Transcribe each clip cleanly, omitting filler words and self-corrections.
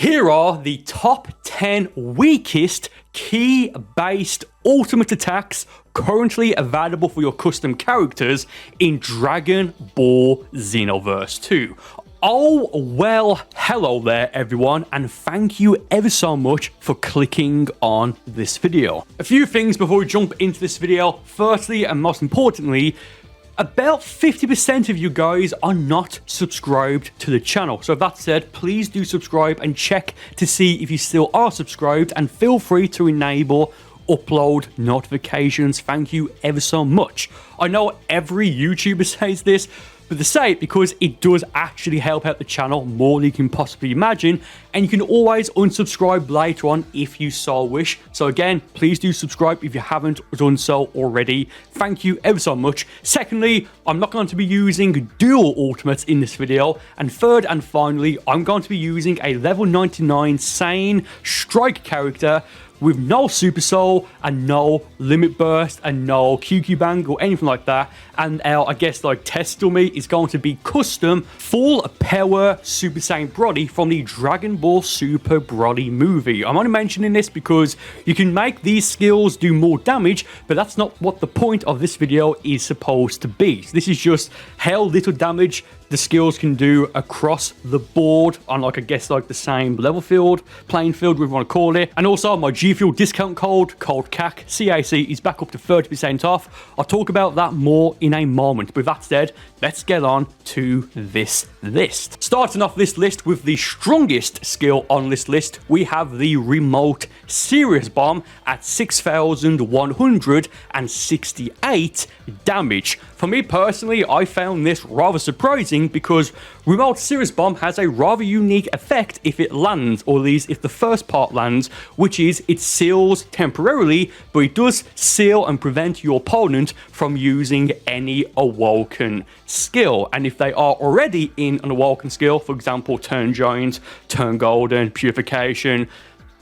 Here are the top 10 weakest key-based ultimate attacks currently available for your custom characters in Dragon Ball Xenoverse 2. Oh, well, hello there everyone, and thank you ever so much for clicking on this video. A few things before we jump into this video. Firstly, and most importantly, about 50% of you guys are not subscribed to the channel. So that said, please do subscribe and check to see if you still are subscribed, and feel free to enable upload notifications. Thank you ever so much. I know every YouTuber says this, but they say it because it does actually help out the channel more than you can possibly imagine, and you can always unsubscribe later on if you so wish. So again, please do subscribe if you haven't done so already. Thank you ever so much. Secondly, I'm not going to be using dual ultimates in this video. And third and finally, I'm going to be using a level 99 Sane Strike character with no Super Soul and no Limit Burst and no QQ Bang or anything like that. And our, I guess, like test dummy is going to be custom full power Super Saiyan Broly from the Dragon Ball Super Broly movie. I'm only mentioning this because you can make these skills do more damage, but that's not what the point of this video is supposed to be. This is just how little damage the skills can do across the board on, like, I guess, like the same level field, playing field, whatever you want to call it. And also my G Fuel discount code CAC, CAC, is back up to 30% off. I'll talk about that more in a moment. But with that said, let's get on to this list. Starting off this list with the strongest skill on this list, we have the Remote Serious Bomb at 6,168 damage. For me personally, I found this rather surprising because Remote Serious Bomb has a rather unique effect if it lands, or at least if the first part lands, which is it seals temporarily, but it does seal and prevent your opponent from using any awoken skill. And if they are already in an awoken skill, for example, Turn Giant, Turn Golden, Purification,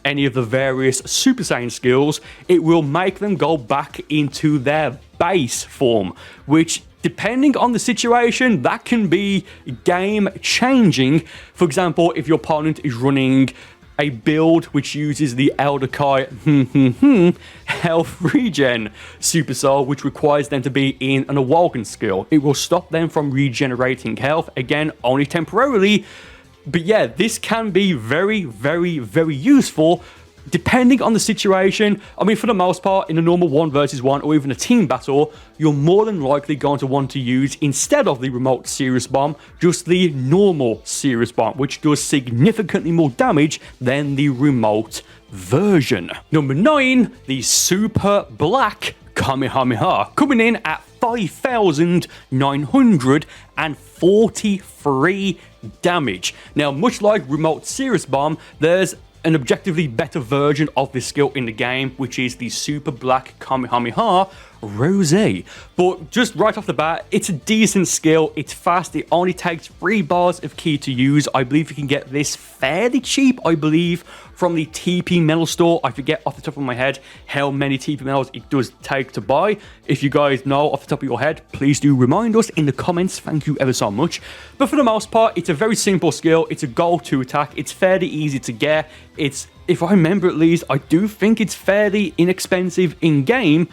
any of the various Super Saiyan skills, it will make them go back into their base form, which, depending on the situation, that can be game changing. For example, if your opponent is running a build which uses the Elder Kai health regen Super Soul, which requires them to be in an awoken skill, it will stop them from regenerating health, again, only temporarily. But yeah, this can be very, very, very useful depending on the situation. I mean, for the most part, in a normal 1 versus 1 or even a team battle, you're more than likely going to want to use, instead of the Remote Serious Bomb, just the normal Serious Bomb, which does significantly more damage than the remote version. Number 9, the Super Black Kamehameha, coming in at 5,943 damage. Now, much like Remote Serious Bomb, there's an objectively better version of this skill in the game, which is the Super Black Kamehameha Rosé. But just right off the bat, it's a decent skill. It's fast. It only takes 3 bars of ki to use. I believe you can get this fairly cheap, I believe, from the TP Metal Store. I forget off the top of my head how many TP Metals it does take to buy. If you guys know off the top of your head, please do remind us in the comments. Thank you ever so much. But for the most part, it's a very simple skill. It's a go-to attack. It's fairly easy to get. It's, if I remember at least, I do think it's fairly inexpensive in-game.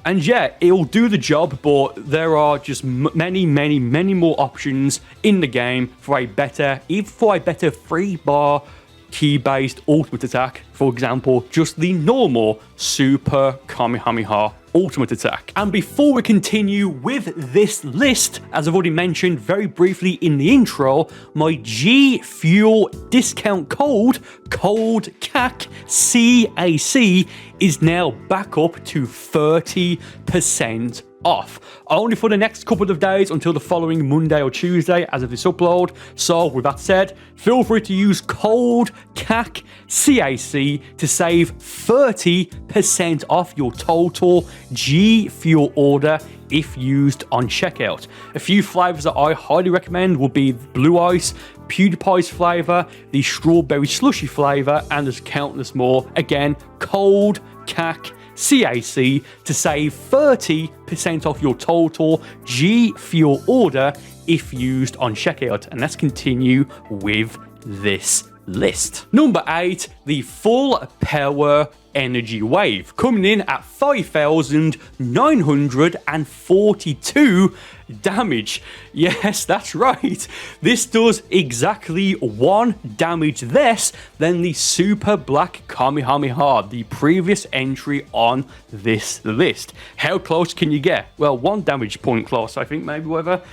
And yeah, it'll do the job, but there are just many more options in the game for a better, even for a better 3-bar key-based ultimate attack. For example, just the normal Super Kamehameha ultimate attack. And before we continue with this list, as I've already mentioned very briefly in the intro, my G Fuel discount code CAC, CAC, is now back up to 30% off, only for the next couple of days until the following Monday or Tuesday as of this upload. So with that said, feel free to use code CAC, CAC, to save 30% off your total G Fuel order if used on checkout. A few flavors that I highly recommend will be Blue Ice, PewDiePie's flavor, the Strawberry Slushy flavor, and there's countless more. Again, code CAC, CAC, to save 30% off your total G Fuel order if used on checkout. And let's continue with this list. Number 8, the full power energy wave, coming in at 5,942 damage. Yes, that's right. This does exactly 1 damage less than the Super Black Kamehameha, the previous entry on this list. How close can you get? Well, 1 damage point close, I think, maybe, whatever.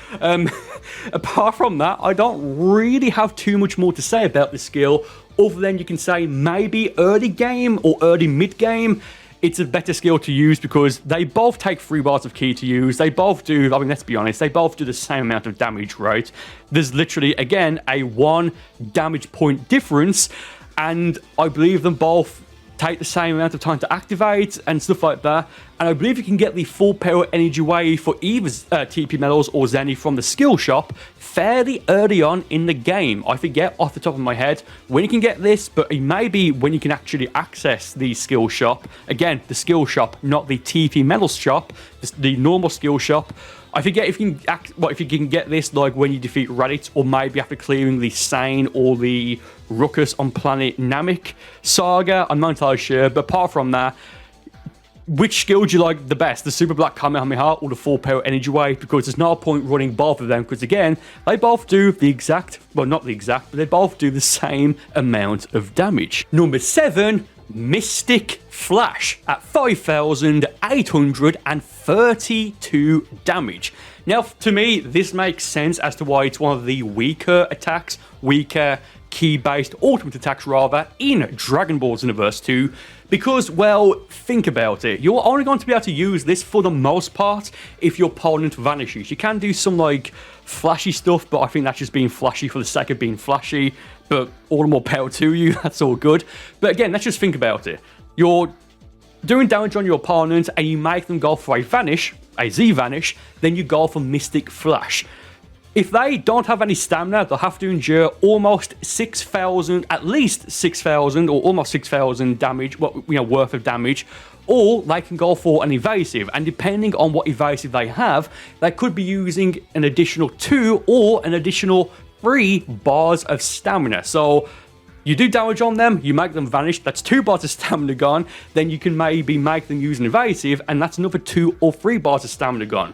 Apart from that, I don't really have too much more to say about this skill, other than you can say maybe early game or early mid game, it's a better skill to use because they both take 3 bars of ki to use. They both do, I mean, let's be honest, they both do the same amount of damage, right? There's literally, again, a 1 damage point difference, and I believe them both take the same amount of time to activate and stuff like that. And I believe you can get the full power energy wave for either TP medals or Zenny from the skill shop fairly early on in the game. I forget off the top of my head when you can get this, but it may be when you can actually access the skill shop. Again, the skill shop, not the TP medals shop, the normal skill shop. I forget if you can if you can get this like when you defeat Raditz, or maybe after clearing the Sane or the Ruckus on planet Namek saga. I'm not entirely sure, but apart from that, which skill do you like the best? The Super Black Kamehameha or the full power energy wave? Because there's no point running both of them, because again, they both do the exact, well, not the exact, but they both do the same amount of damage. Number 7, Mystic Flash at 5,832 damage. Now, to me, this makes sense as to why it's one of the weaker attacks, weaker ki-based ultimate attacks rather, in Dragon Ball Xenoverse 2, because, well, think about it. You're only going to be able to use this for the most part if your opponent vanishes. You can do some, like, flashy stuff, but I think that's just being flashy for the sake of being flashy, but all the more power to you, that's all good. But again, let's just think about it. You're doing damage on your opponent, and you make them go for a vanish, a Z-vanish, then you go for Mystic Flash. If they don't have any stamina, they'll have to endure almost 6,000, at least 6,000, or almost 6,000 damage, worth of damage, or they can go for an evasive, and depending on what evasive they have, they could be using an additional 2 or an additional 3 bars of stamina. So you do damage on them, you make them vanish, that's 2 bars of stamina gone, then you can maybe make them use an evasive, and that's another 2 or 3 bars of stamina gone.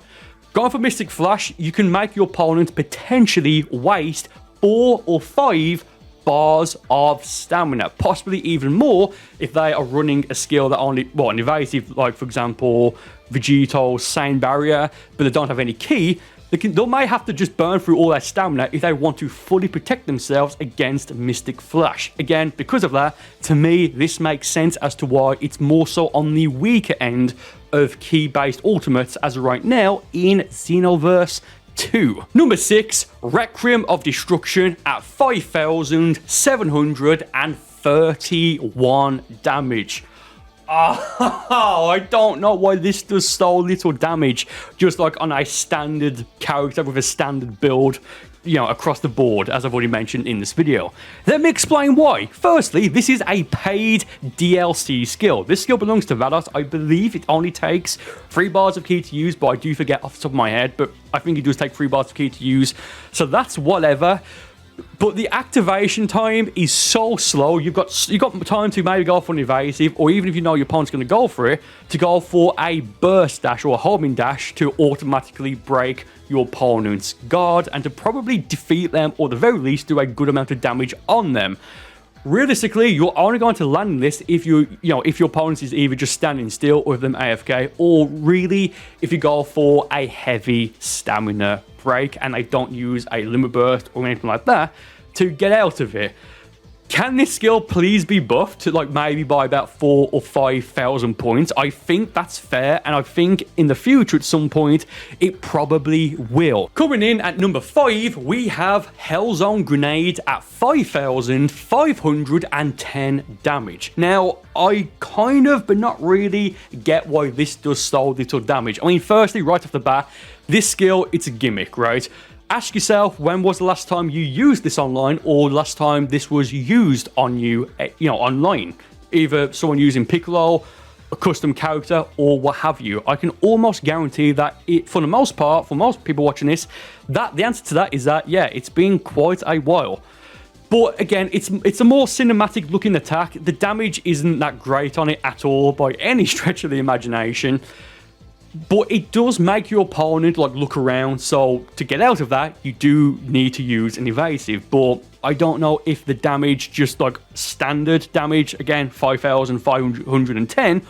Going for Mystic Flash, you can make your opponent potentially waste 4 or 5 bars of stamina, possibly even more if they are running a skill that only, well, an evasive, like for example, Vegeto's Sane Barrier, but they don't have any ki. They may have to just burn through all their stamina if they want to fully protect themselves against Mystic Flash. Again, because of that, to me, this makes sense as to why it's more so on the weaker end of ki-based ultimates as of right now in Xenoverse 2. Number 6, Requiem of Destruction at 5,731 damage. Oh, I don't know why this does so little damage, just like on a standard character with a standard build, across the board, as I've already mentioned in this video. Let me explain why. Firstly, this is a paid DLC skill. This skill belongs to Vados. I believe it only takes 3 bars of ki to use, but I do forget off the top of my head, but I think it does take 3 bars of ki to use, so that's whatever. But the activation time is so slow. You've got time to maybe go for an evasive, or even if you know your opponent's going to go for it, to go for a burst dash or a homing dash to automatically break your opponent's guard and to probably defeat them, or at the very least do a good amount of damage on them. Realistically, you're only going to land this if if your opponent is either just standing still or if them AFK, or really if you go for a heavy stamina break and they don't use a limit burst or anything like that to get out of it. Can this skill please be buffed to maybe by about 4,000 or 5,000 points? I think that's fair, and I think in the future at some point it probably will. Coming in at number 5, we have HELLZONE Grenade at 5,510 damage. Now, I kind of, but not really, get why this does so little damage. I mean, firstly, right off the bat, this skill, it's a gimmick, right? Ask yourself, when was the last time you used this online, or last time this was used on you, online? Either someone using Piccolo, a custom character, or what have you. I can almost guarantee that for the most part, for most people watching this, that the answer to that is that, yeah, it's been quite a while. But again, it's a more cinematic looking attack. The damage isn't that great on it at all by any stretch of the imagination. But it does make your opponent like look around, so to get out of that, you do need to use an evasive. But I don't know if the damage, just like standard damage, again 5,510,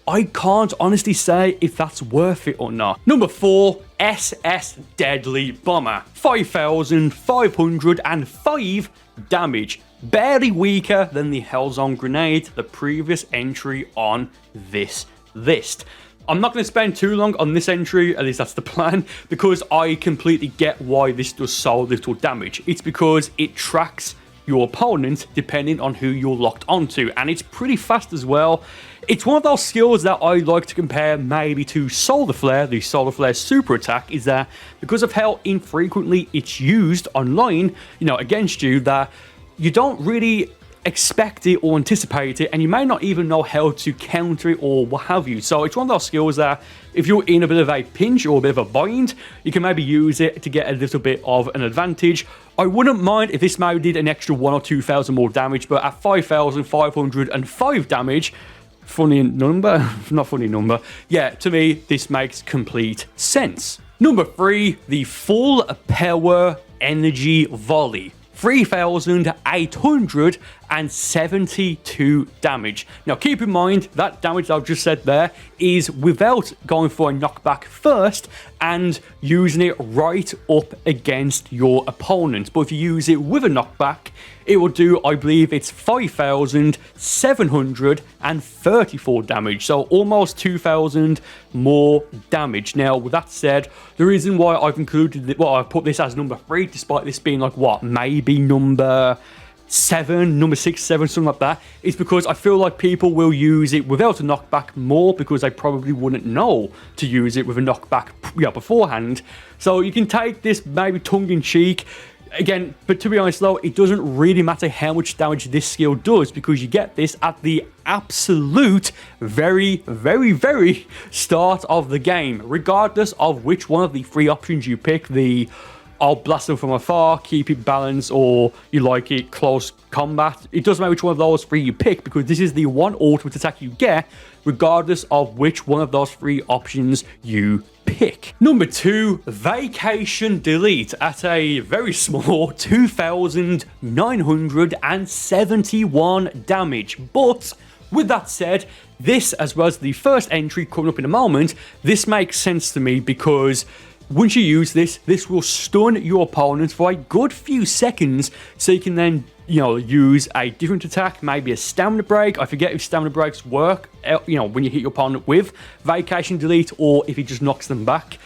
I can't honestly say if that's worth it or not. Number 4, SS Deadly Bomber, 5,505 damage, barely weaker than the HELLZONE grenade, the previous entry on this list. I'm not going to spend too long on this entry, at least that's the plan, because I completely get why this does so little damage. It's because it tracks your opponent depending on who you're locked onto, and it's pretty fast as well. It's one of those skills that I like to compare maybe to Solar Flare. The Solar Flare super attack is that because of how infrequently it's used online, you know, against you, that you don't really expect it or anticipate it, and you may not even know how to counter it or what have you. So it's one of those skills that if you're in a bit of a pinch or a bit of a bind, you can maybe use it to get a little bit of an advantage. I wouldn't mind if this maybe did an extra 1,000 or 2,000 more damage, but at 5,505 damage, funny number, not funny number, yeah, to me this makes complete sense. Number 3, the Full Power Energy Volley, 3,872 damage. Now keep in mind that damage I've just said there is without going for a knockback first and using it right up against your opponent. But if you use it with a knockback, it will do, I believe it's 5,734 damage. So almost 2,000 more damage. Now, with that said, the reason why I've included it, well, I've put this as number 3, despite this being like, what, maybe number 7, number 6, 7, something like that, is because I feel like people will use it without a knockback more because they probably wouldn't know to use it with a knockback beforehand. So you can take this maybe tongue-in-cheek. Again, but to be honest though, it doesn't really matter how much damage this skill does because you get this at the absolute very start of the game, regardless of which one of the 3 options you pick. The I'll blast them from afar, keep it balanced, or you like it close combat. It doesn't matter which one of those 3 you pick because this is the one ultimate attack you get regardless of which one of those 3 options you pick. Number 2, Vacation Delete at a very small 2,971 damage. But with that said, this, as well as the first entry coming up in a moment, this makes sense to me because once you use this, this will stun your opponent for a good few seconds, so you can then, you know, use a different attack, maybe a stamina break. I forget if stamina breaks work, you know, when you hit your opponent with Vacation Delete or if it just knocks them back.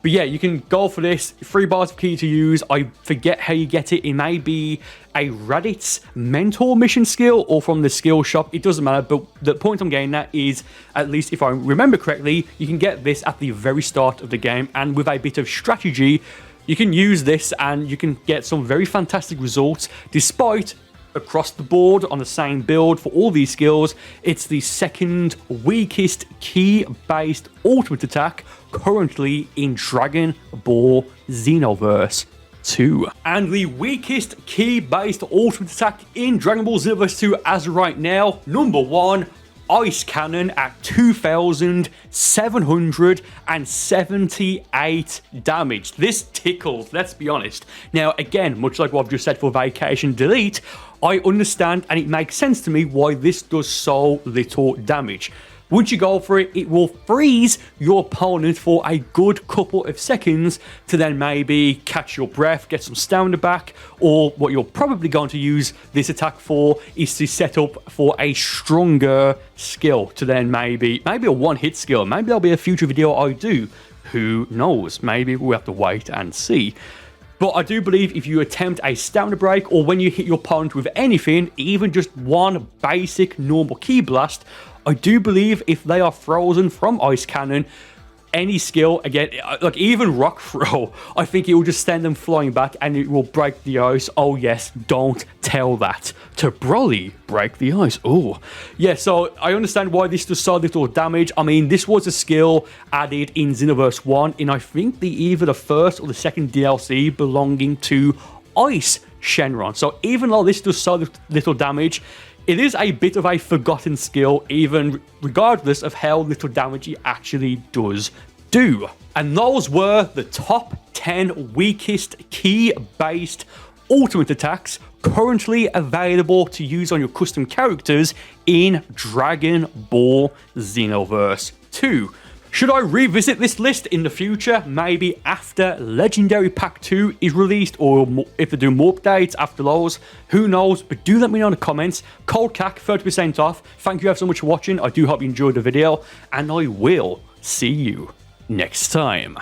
But yeah, you can go for this. 3 bars of key to use. I forget how you get it. It may be a Raditz mentor mission skill or from the skill shop. It doesn't matter, but the point I'm getting at is, at least if I remember correctly, you can get this at the very start of the game, and with a bit of strategy, you can use this and you can get some very fantastic results despite across the board on the same build for all these skills. It's the second weakest key-based ultimate attack currently in Dragon Ball Xenoverse 2. And the weakest key-based ultimate attack in Dragon Ball Xenoverse 2 as of right now, number 1, Ice Cannon at 2,778 damage. This tickles, let's be honest. Now, again, much like what I've just said for Vacation Delete, I understand and it makes sense to me why this does so little damage. Once you go for it, it will freeze your opponent for a good couple of seconds to then maybe catch your breath, get some stamina back, or what you're probably going to use this attack for is to set up for a stronger skill to then maybe a one-hit skill. Maybe there'll be a future video I do. Who knows? Maybe we'll have to wait and see. But I do believe if you attempt a stamina break or when you hit your opponent with anything, even just one basic normal key blast, I do believe if they are frozen from Ice Cannon, any skill, again, like even Rock Throw, I think it will just send them flying back and it will break the ice. Oh yes, don't tell that to Broly. Break the ice. Oh, yeah, so I understand why this does so little damage. I mean, this was a skill added in Xenoverse 1 in I think either the first or the second DLC belonging to Ice Shenron. So even though this does so little damage, it is a bit of a forgotten skill, even regardless of how little damage it actually does do. And those were the top 10 weakest key-based ultimate attacks currently available to use on your custom characters in Dragon Ball Xenoverse 2. Should I revisit this list in the future, maybe after Legendary Pack 2 is released, or if they do more updates after those? Who knows? But do let me know in the comments. Cold CAC, 30% off. Thank you ever so much for watching. I do hope you enjoyed the video, and I will see you next time.